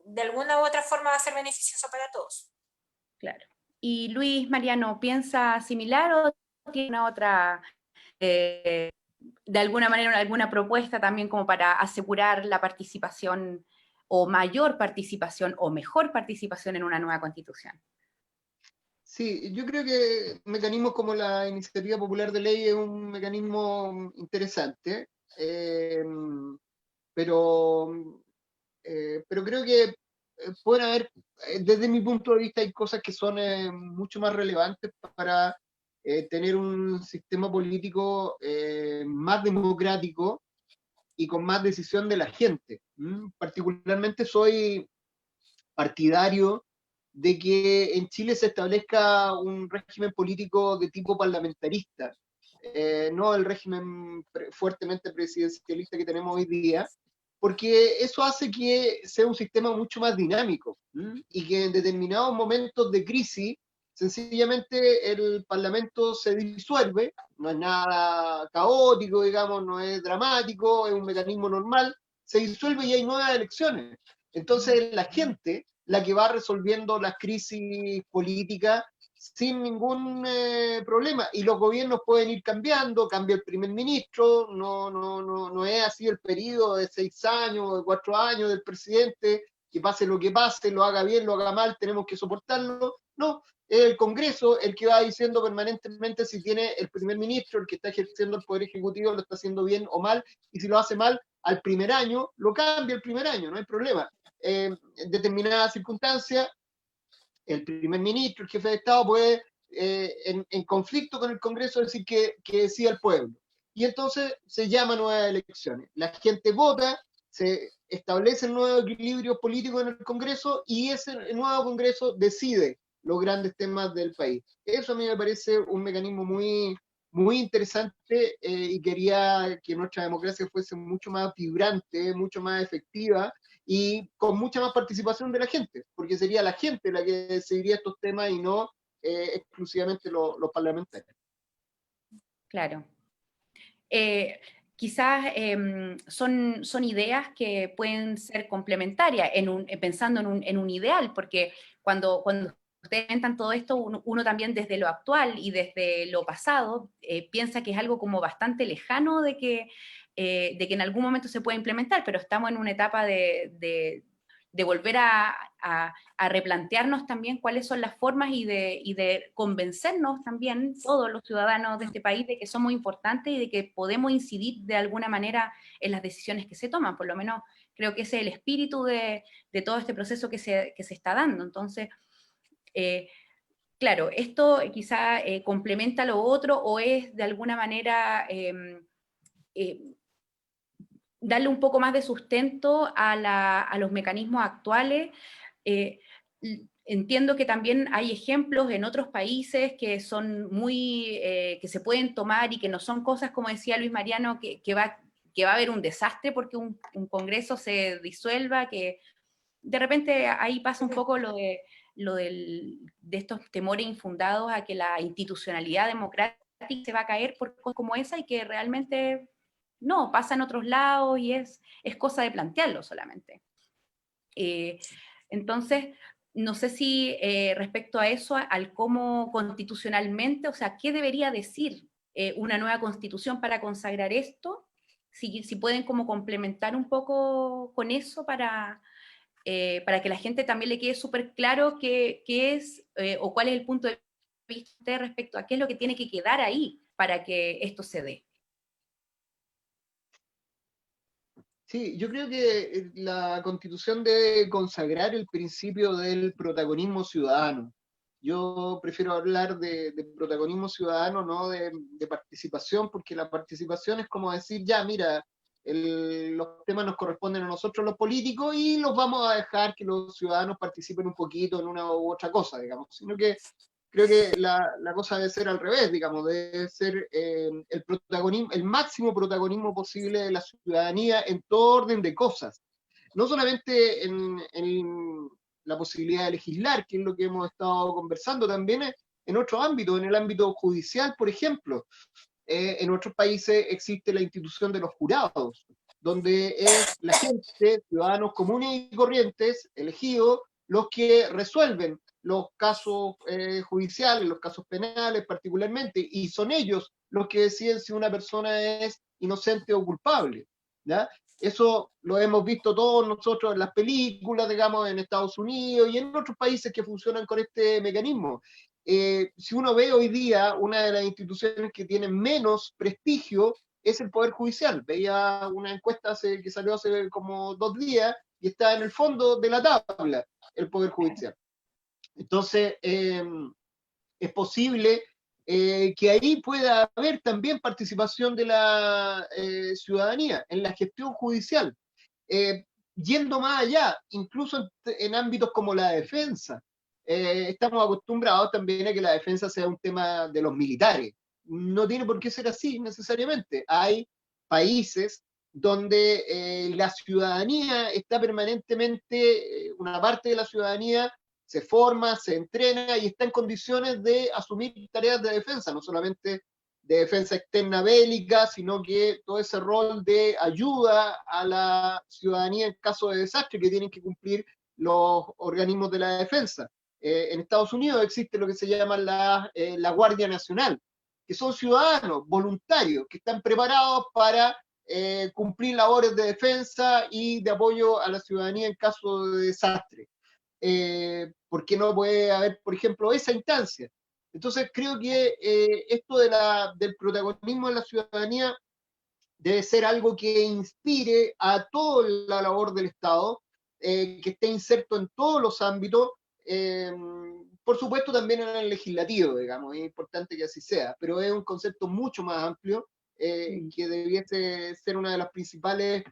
C: de alguna u otra forma va a ser beneficioso para todos.
A: Claro. ¿Y Luis Mariano piensa similar o tiene una otra, de alguna manera, alguna propuesta también como para asegurar la participación o mayor participación o mejor participación en una nueva constitución?
B: Sí, yo creo que mecanismos como la iniciativa popular de ley es un mecanismo interesante, pero, pero creo que pueden haber, desde mi punto de vista, hay cosas que son mucho más relevantes para tener un sistema político más democrático y con más decisión de la gente. Particularmente soy partidario de que en Chile se establezca un régimen político de tipo parlamentarista, no el régimen fuertemente presidencialista que tenemos hoy día, porque eso hace que sea un sistema mucho más dinámico y que en determinados momentos de crisis, sencillamente el Parlamento se disuelve, no es nada caótico, digamos, no es dramático, es un mecanismo normal, se disuelve y hay nuevas elecciones. Entonces la gente, la que va resolviendo las crisis políticas sin ningún problema. Y los gobiernos pueden ir cambiando, cambia el primer ministro, no es así el periodo de 6 años, de 4 años del presidente, que pase lo que pase, lo haga bien, lo haga mal, tenemos que soportarlo. No, es el Congreso el que va diciendo permanentemente si tiene el primer ministro, el que está ejerciendo el Poder Ejecutivo, lo está haciendo bien o mal, y si lo hace mal al primer año, lo cambia el primer año, no hay problema. En determinadas circunstancias, el primer ministro, el jefe de Estado puede, en conflicto con el Congreso, decir que decida el pueblo. Y entonces se llaman nuevas elecciones. La gente vota, se establece el nuevo equilibrio político en el Congreso y ese nuevo Congreso decide los grandes temas del país. Eso a mí me parece un mecanismo muy interesante y quería que nuestra democracia fuese mucho más vibrante, mucho más efectiva y con mucha más participación de la gente, porque sería la gente la que decidiría estos temas y no exclusivamente los parlamentarios.
A: Claro. Quizás son ideas que pueden ser complementarias, pensando en un ideal, porque cuando ustedes comentan todo esto, uno también desde lo actual y desde lo pasado piensa que es algo como bastante lejano de que en algún momento se pueda implementar, pero estamos en una etapa de volver a replantearnos también cuáles son las formas y de convencernos también todos los ciudadanos de este país de que somos importantes y de que podemos incidir de alguna manera en las decisiones que se toman. Por lo menos creo que ese es el espíritu de todo este proceso que se está dando. Entonces, claro, esto quizá complementa lo otro o es de alguna manera darle un poco más de sustento a los mecanismos actuales. Entiendo que también hay ejemplos en otros países que son que se pueden tomar y que no son cosas, como decía Luis Mariano, que va a haber un desastre porque un congreso se disuelva, que de repente ahí pasa un poco de estos temores infundados a que la institucionalidad democrática se va a caer por cosas como esa y que realmente no, pasa en otros lados y es cosa de plantearlo solamente. Entonces, no sé si respecto a eso, al cómo constitucionalmente, o sea, ¿qué debería decir una nueva constitución para consagrar esto? Si pueden como complementar un poco con eso para que la gente también le quede súper claro qué es o cuál es el punto de vista respecto a qué es lo que tiene que quedar ahí para que esto se dé.
B: Sí, yo creo que la Constitución debe consagrar el principio del protagonismo ciudadano. Yo prefiero hablar de protagonismo ciudadano, no de participación, porque la participación es como decir, ya, mira, los temas nos corresponden a nosotros los políticos y los vamos a dejar que los ciudadanos participen un poquito en una u otra cosa, digamos, sino que creo que la cosa debe ser al revés, digamos, debe ser el protagonismo, el máximo protagonismo posible de la ciudadanía en todo orden de cosas. No solamente en la posibilidad de legislar, que es lo que hemos estado conversando, también en otros ámbitos, en el ámbito judicial, por ejemplo. En otros países existe la institución de los jurados, donde es la gente, ciudadanos comunes y corrientes, elegidos, los que resuelven los casos judiciales, los casos penales particularmente, y son ellos los que deciden si una persona es inocente o culpable. ¿Ya? Eso lo hemos visto todos nosotros en las películas, digamos, en Estados Unidos y en otros países que funcionan con este mecanismo. Si uno ve hoy día, una de las instituciones que tiene menos prestigio es el Poder Judicial. Veía una encuesta que salió hace como 2 días y está en el fondo de la tabla el Poder Judicial. Entonces, es posible que ahí pueda haber también participación de la ciudadanía en la gestión judicial, yendo más allá, incluso en ámbitos como la defensa. Estamos acostumbrados también a que la defensa sea un tema de los militares. No tiene por qué ser así necesariamente. Hay países donde la ciudadanía está permanentemente, una parte de la ciudadanía se forma, se entrena y está en condiciones de asumir tareas de defensa, no solamente de defensa externa bélica, sino que todo ese rol de ayuda a la ciudadanía en caso de desastre que tienen que cumplir los organismos de la defensa. En Estados Unidos existe lo que se llama la Guardia Nacional, que son ciudadanos voluntarios que están preparados para cumplir labores de defensa y de apoyo a la ciudadanía en caso de desastre. ¿Por qué no puede haber, por ejemplo, esa instancia? Entonces creo que esto del protagonismo de la ciudadanía debe ser algo que inspire a toda la labor del Estado, que esté inserto en todos los ámbitos, eh, por supuesto también en el legislativo, digamos, es importante que así sea, pero es un concepto mucho más amplio que debiese ser una de las principales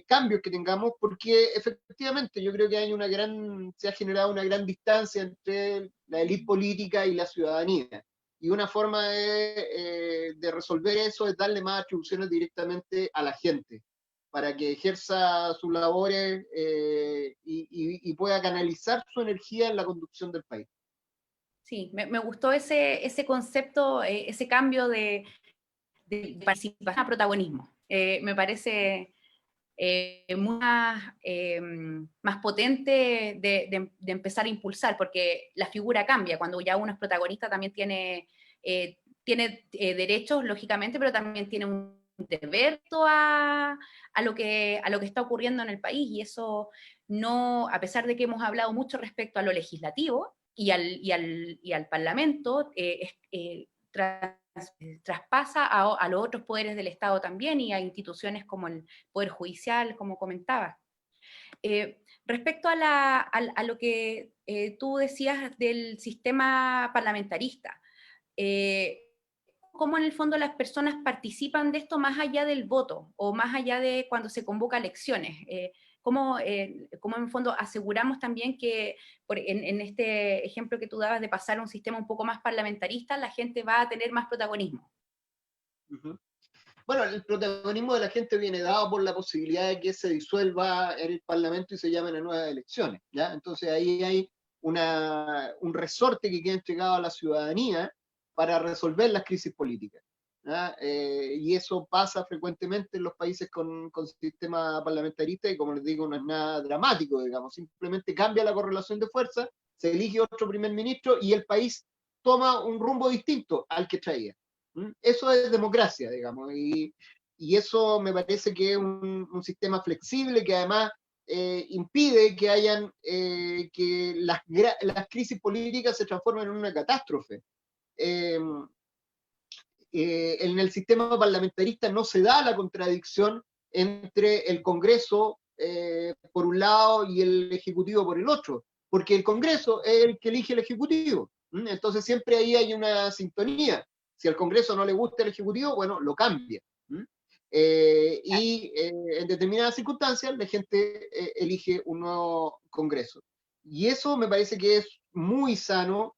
B: cambios que tengamos, porque efectivamente yo creo que se ha generado una gran distancia entre la élite política y la ciudadanía. Y una forma de resolver eso es darle más atribuciones directamente a la gente, para que ejerza sus labores y pueda canalizar su energía en la conducción del país.
A: Sí, me gustó ese concepto, ese cambio de participación a protagonismo. Me parece más potente de empezar a impulsar, porque la figura cambia. Cuando ya uno es protagonista también tiene derechos, lógicamente, pero también tiene un deber a lo que está ocurriendo en el país, y eso no, a pesar de que hemos hablado mucho respecto a lo legislativo y al Parlamento, traspasa a los otros poderes del Estado también, y a instituciones como el Poder Judicial, como comentaba. Respecto a lo que tú decías del sistema parlamentarista, ¿cómo en el fondo las personas participan de esto más allá del voto o más allá de cuando se convoca elecciones? ¿Cómo en el fondo aseguramos también que en este ejemplo que tú dabas de pasar a un sistema un poco más parlamentarista, la gente va a tener más protagonismo?
B: Uh-huh. Bueno, el protagonismo de la gente viene dado por la posibilidad de que se disuelva el Parlamento y se llamen a nuevas elecciones, ¿ya? Entonces ahí hay un resorte que queda entregado a la ciudadanía para resolver las crisis políticas, ¿ya? Y eso pasa frecuentemente en los países con sistema parlamentarista, y como les digo, no es nada dramático, digamos, simplemente cambia la correlación de fuerza, se elige otro primer ministro y el país toma un rumbo distinto al que traía. Eso es democracia, digamos, y eso me parece que es un sistema flexible que además impide que que las crisis políticas se transformen en una catástrofe. Eh, en el sistema parlamentarista no se da la contradicción entre el Congreso por un lado y el Ejecutivo por el otro, porque el Congreso es el que elige el Ejecutivo. Entonces siempre ahí hay una sintonía. Si al Congreso no le gusta el Ejecutivo, bueno, lo cambia. En determinadas circunstancias la gente elige un nuevo Congreso. Y eso me parece que es muy sano.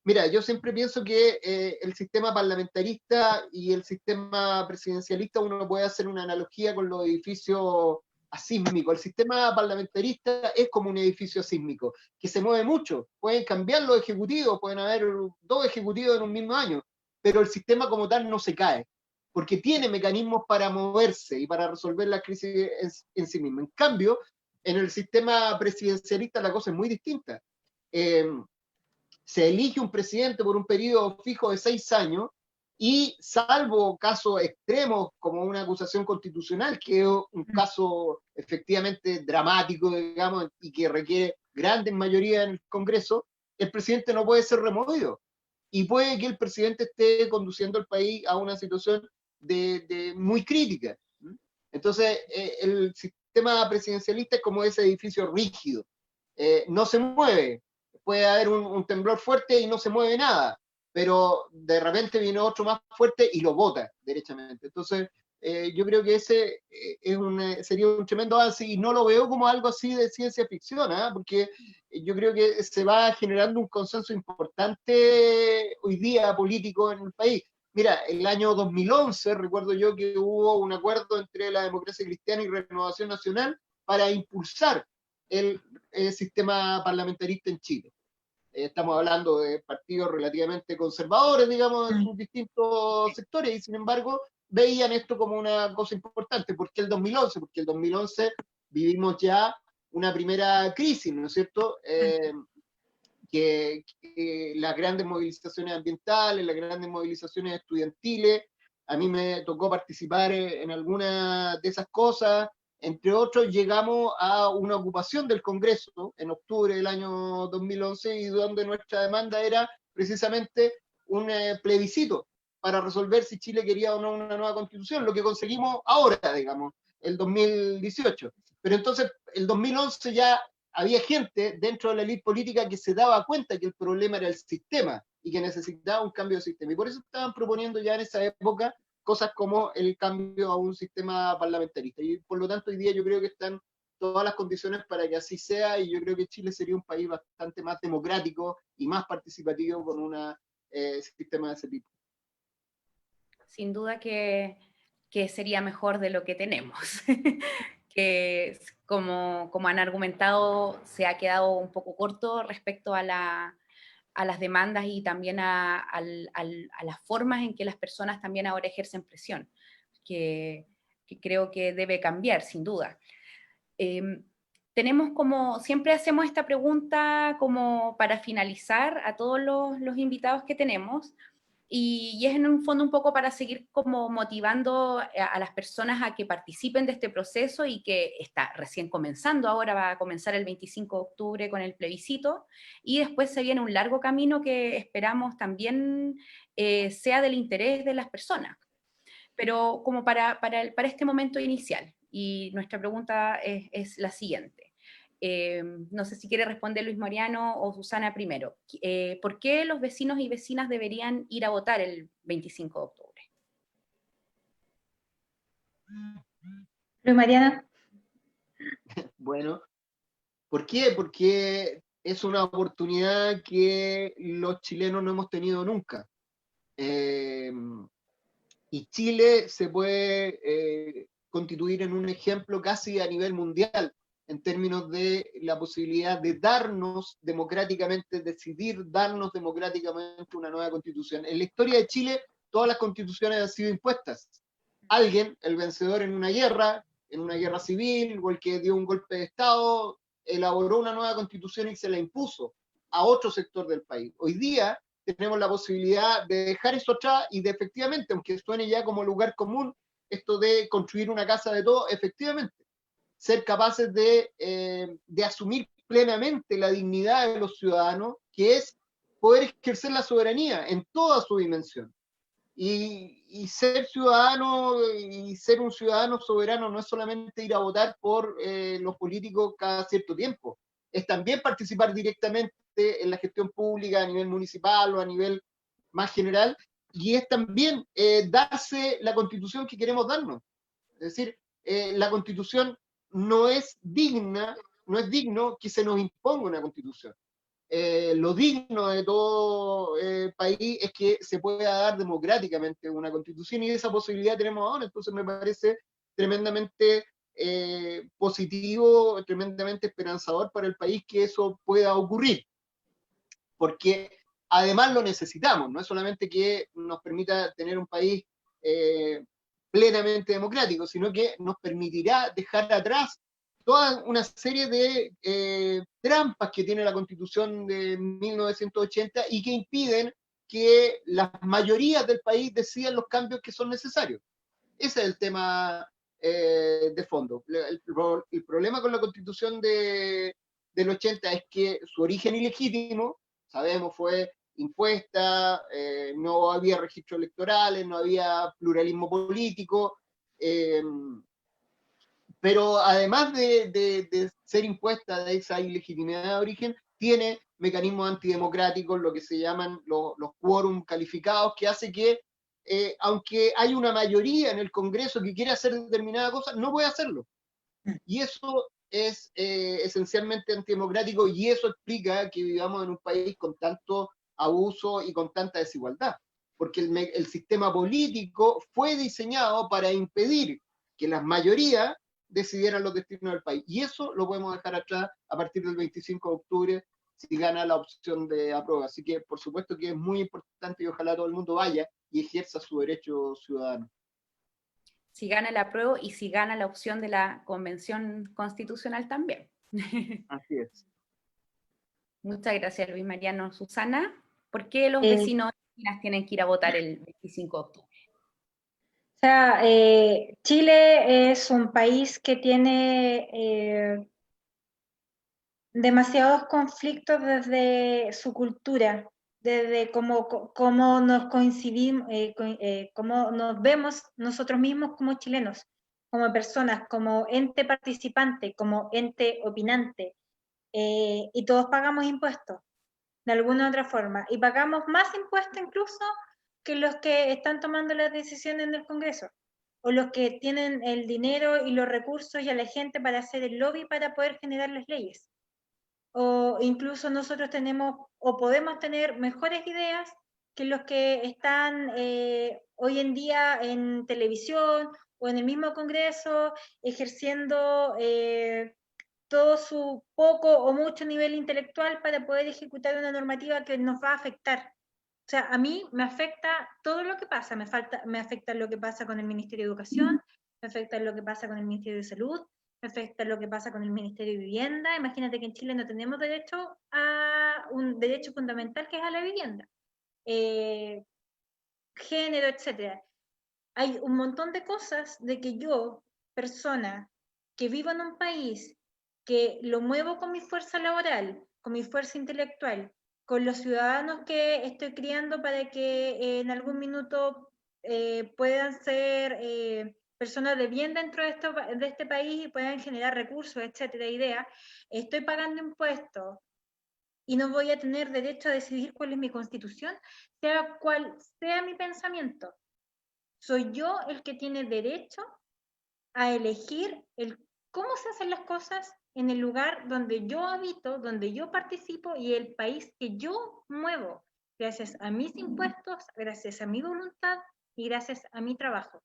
B: Mira, yo siempre pienso que el sistema parlamentarista y el sistema presidencialista, uno puede hacer una analogía con los edificios asísmicos. El sistema parlamentarista es como un edificio asísmico, que se mueve mucho. Pueden cambiar los ejecutivos, pueden haber 2 ejecutivos en un mismo año, pero el sistema como tal no se cae, porque tiene mecanismos para moverse y para resolver la crisis en sí misma. En cambio, en el sistema presidencialista la cosa es muy distinta. Se elige un presidente por un periodo fijo de 6 años y, salvo casos extremos como una acusación constitucional, que es un caso efectivamente dramático, digamos, y que requiere grandes mayorías en el Congreso, el presidente no puede ser removido. Y puede que el presidente esté conduciendo el país a una situación de muy crítica. Entonces, el sistema presidencialista es como ese edificio rígido. No se mueve, puede haber un temblor fuerte y no se mueve nada, pero de repente viene otro más fuerte y lo bota derechamente. Entonces, yo creo que ese sería un tremendo avance, y no lo veo como algo así de ciencia ficción, ¿eh? Porque yo creo que se va generando un consenso importante hoy día político en el país. Mira, el año 2011 recuerdo yo que hubo un acuerdo entre la Democracia Cristiana y Renovación Nacional para impulsar el sistema parlamentarista en Chile. Estamos hablando de partidos relativamente conservadores, digamos, en sus distintos sectores, y sin embargo veían esto como una cosa importante. ¿Por qué el 2011? Porque el 2011 vivimos ya una primera crisis, ¿no es cierto? Que las grandes movilizaciones ambientales, las grandes movilizaciones estudiantiles, a mí me tocó participar en alguna de esas cosas. Entre otros, llegamos a una ocupación del Congreso en octubre del año 2011 y donde nuestra demanda era precisamente un plebiscito para resolver si Chile quería o no una nueva constitución, lo que conseguimos ahora, digamos, el 2018. Pero entonces, el 2011 ya había gente dentro de la élite política que se daba cuenta que el problema era el sistema y que necesitaba un cambio de sistema. Y por eso estaban proponiendo ya en esa época cosas como el cambio a un sistema parlamentarista. Y por lo tanto, hoy día yo creo que están todas las condiciones para que así sea, y yo creo que Chile sería un país bastante más democrático y más participativo con un sistema de ese tipo.
A: Sin duda que sería mejor de lo que tenemos. Que como han argumentado, se ha quedado un poco corto respecto a las demandas y también a las formas en que las personas también ahora ejercen presión, que creo que debe cambiar, sin duda. Tenemos como, siempre hacemos esta pregunta como para finalizar a todos los invitados que tenemos, y es en un fondo un poco para seguir como motivando a las personas a que participen de este proceso y que está recién comenzando, ahora va a comenzar el 25 de octubre con el plebiscito, y después se viene un largo camino que esperamos también sea del interés de las personas. Pero como para este momento inicial, y nuestra pregunta es la siguiente. No sé si quiere responder Luis Mariano o Susana primero. ¿Por qué los vecinos y vecinas deberían ir a votar el 25 de octubre?
D: Luis Mariana.
B: Bueno, ¿por qué? Porque es una oportunidad que los chilenos no hemos tenido nunca. Y Chile se puede constituir en un ejemplo casi a nivel mundial en términos de la posibilidad de darnos democráticamente, decidir darnos democráticamente una nueva constitución. En la historia de Chile, todas las constituciones han sido impuestas. Alguien, el vencedor en una guerra civil, o el que dio un golpe de Estado, elaboró una nueva constitución y se la impuso a otro sector del país. Hoy día tenemos la posibilidad de dejar eso atrás y de efectivamente, aunque suene ya como lugar común, esto de construir una casa de todo, efectivamente, ser capaces de asumir plenamente la dignidad de los ciudadanos, que es poder ejercer la soberanía en toda su dimensión. Y ser ciudadano y ser un ciudadano soberano no es solamente ir a votar por los políticos cada cierto tiempo, es también participar directamente en la gestión pública a nivel municipal o a nivel más general, y es también darse la constitución que queremos darnos. Es decir, la constitución no es digna, no es digno que se nos imponga una constitución. Lo digno de todo país es que se pueda dar democráticamente una constitución, y esa posibilidad tenemos ahora. Entonces me parece tremendamente positivo, tremendamente esperanzador para el país que eso pueda ocurrir, porque además lo necesitamos. No es solamente que nos permita tener un país plenamente democrático, sino que nos permitirá dejar atrás toda una serie de trampas que tiene la Constitución de 1980 y que impiden que las mayorías del país decidan los cambios que son necesarios. Ese es el tema de fondo. El problema con la Constitución del 80 es que su origen ilegítimo, sabemos, fue impuesta, no había registros electorales, no había pluralismo político, pero además de ser impuesta de esa ilegitimidad de origen, tiene mecanismos antidemocráticos, lo que se llaman los quórum calificados, que hace que, aunque hay una mayoría en el Congreso que quiere hacer determinada cosa, no puede hacerlo. Y eso es esencialmente antidemocrático, y eso explica que vivamos en un país con tanto abuso y con tanta desigualdad, porque el sistema político fue diseñado para impedir que las mayorías decidieran los destinos del país, y eso lo podemos dejar atrás a partir del 25 de octubre si gana la opción de aprueba. Así que por supuesto que es muy importante y ojalá todo el mundo vaya y ejerza su derecho ciudadano.
A: Si gana el apruebo y si gana la opción de la Convención Constitucional también.
B: Así es.
A: Muchas gracias, Luis Mariano. Susana, ¿por qué los vecinos y vecinas tienen que ir a votar el 25 de octubre?
D: sea, Chile es un país que tiene demasiados conflictos desde su cultura, desde cómo nos coincidimos, cómo nos vemos nosotros mismos como chilenos, como personas, como ente participante, como ente opinante, y todos pagamos impuestos, de alguna u otra forma, y pagamos más impuestos incluso que los que están tomando las decisiones en el Congreso, o los que tienen el dinero y los recursos y a la gente para hacer el lobby para poder generar las leyes. O incluso nosotros tenemos o podemos tener mejores ideas que los que están hoy en día en televisión o en el mismo Congreso ejerciendo todo su poco o mucho nivel intelectual para poder ejecutar una normativa que nos va a afectar. O sea, a mí me afecta todo lo que pasa, me afecta lo que pasa con el Ministerio de Educación, me afecta lo que pasa con el Ministerio de Salud, me afecta lo que pasa con el Ministerio de Vivienda. Imagínate que en Chile no tenemos derecho a un derecho fundamental que es a la vivienda. Género, etcétera. Hay un montón de cosas de que yo, persona que vivo en un país, que lo muevo con mi fuerza laboral, con mi fuerza intelectual, con los ciudadanos que estoy criando para que en algún minuto puedan ser personas de bien dentro de este país y puedan generar recursos, etcétera, ideas, estoy pagando impuestos y no voy a tener derecho a decidir cuál es mi constitución, sea cual sea mi pensamiento. Soy yo el que tiene derecho a elegir cómo se hacen las cosas en el lugar donde yo habito, donde yo participo y el país que yo muevo, gracias a mis impuestos, gracias a mi voluntad y gracias a mi trabajo.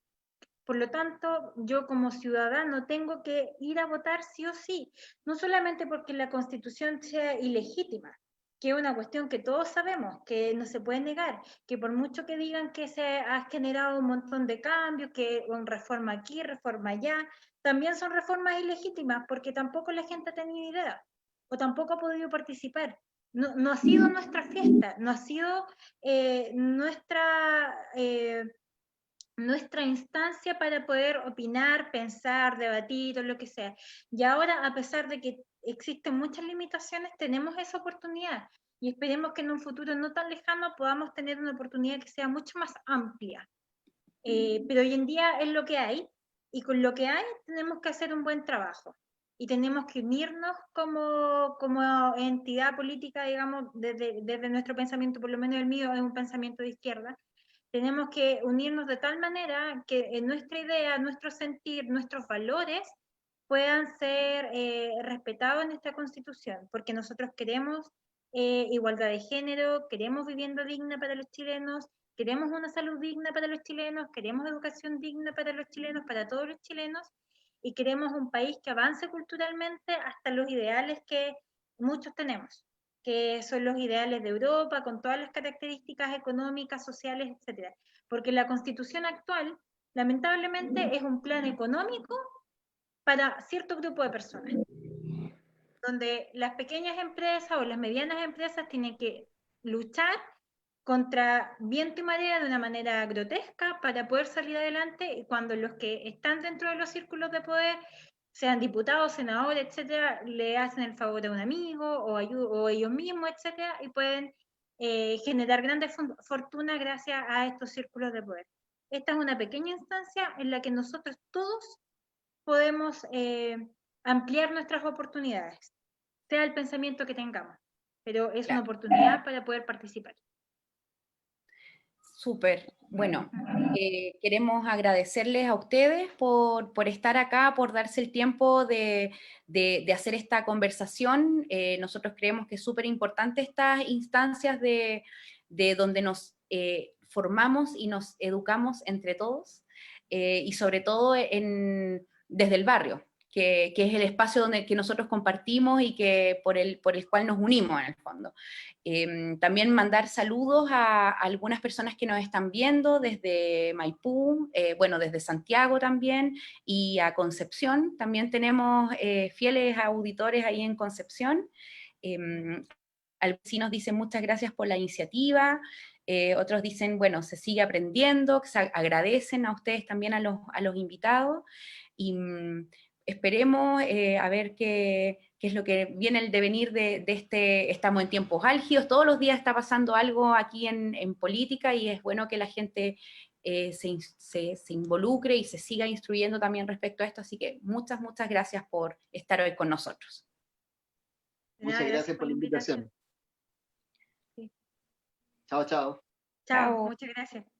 D: Por lo tanto, yo como ciudadano tengo que ir a votar sí o sí, no solamente porque la Constitución sea ilegítima, que es una cuestión que todos sabemos, que no se puede negar, que por mucho que digan que se ha generado un montón de cambios, que reforma aquí, reforma allá, también son reformas ilegítimas porque tampoco la gente ha tenido idea o tampoco ha podido participar. No ha sido nuestra fiesta, no ha sido nuestra instancia para poder opinar, pensar, debatir o lo que sea. Y ahora, a pesar de que existen muchas limitaciones, tenemos esa oportunidad y esperemos que en un futuro no tan lejano podamos tener una oportunidad que sea mucho más amplia. Pero hoy en día es lo que hay y con lo que hay tenemos que hacer un buen trabajo y tenemos que unirnos como entidad política, digamos, desde nuestro pensamiento, por lo menos el mío es un pensamiento de izquierda. Tenemos que unirnos de tal manera que en nuestra idea, nuestro sentir, nuestros valores puedan ser respetados en esta Constitución, porque nosotros queremos igualdad de género, queremos vivienda digna para los chilenos, queremos una salud digna para los chilenos, queremos educación digna para los chilenos, para todos los chilenos, y queremos un país que avance culturalmente hasta los ideales que muchos tenemos, que son los ideales de Europa, con todas las características económicas, sociales, etcétera. Porque la Constitución actual, lamentablemente, es un plan económico para cierto grupo de personas, donde las pequeñas empresas o las medianas empresas tienen que luchar contra viento y marea de una manera grotesca para poder salir adelante, y cuando los que están dentro de los círculos de poder, sean diputados, senadores, etcétera, le hacen el favor a un amigo o ellos mismos, etcétera, y pueden generar grandes fortunas gracias a estos círculos de poder. Esta es una pequeña instancia en la que nosotros todos podemos ampliar nuestras oportunidades, sea el pensamiento que tengamos, pero es una oportunidad para poder participar.
A: Súper. Bueno, queremos agradecerles a ustedes por estar acá, por darse el tiempo de hacer esta conversación. Nosotros creemos que es súper importante estas instancias de donde nos formamos y nos educamos entre todos, y sobre todo desde el barrio, que es el espacio que nosotros compartimos y por el cual nos unimos en el fondo. También mandar saludos a algunas personas que nos están viendo desde Maipú, bueno, desde Santiago también, y a Concepción. También tenemos fieles auditores ahí en Concepción. vecinos dicen muchas gracias por la iniciativa, otros dicen, bueno, se sigue aprendiendo, que se agradecen a ustedes también a los invitados, y esperemos a ver qué es lo que viene el devenir de estamos en tiempos álgidos, todos los días está pasando algo aquí en política, y es bueno que la gente se involucre y se siga instruyendo también respecto a esto, así que muchas gracias por estar hoy con nosotros.
B: Muchas gracias por la invitación.
D: Sí.
B: Chao, chao.
D: Chao,
A: Chao.
D: muchas gracias.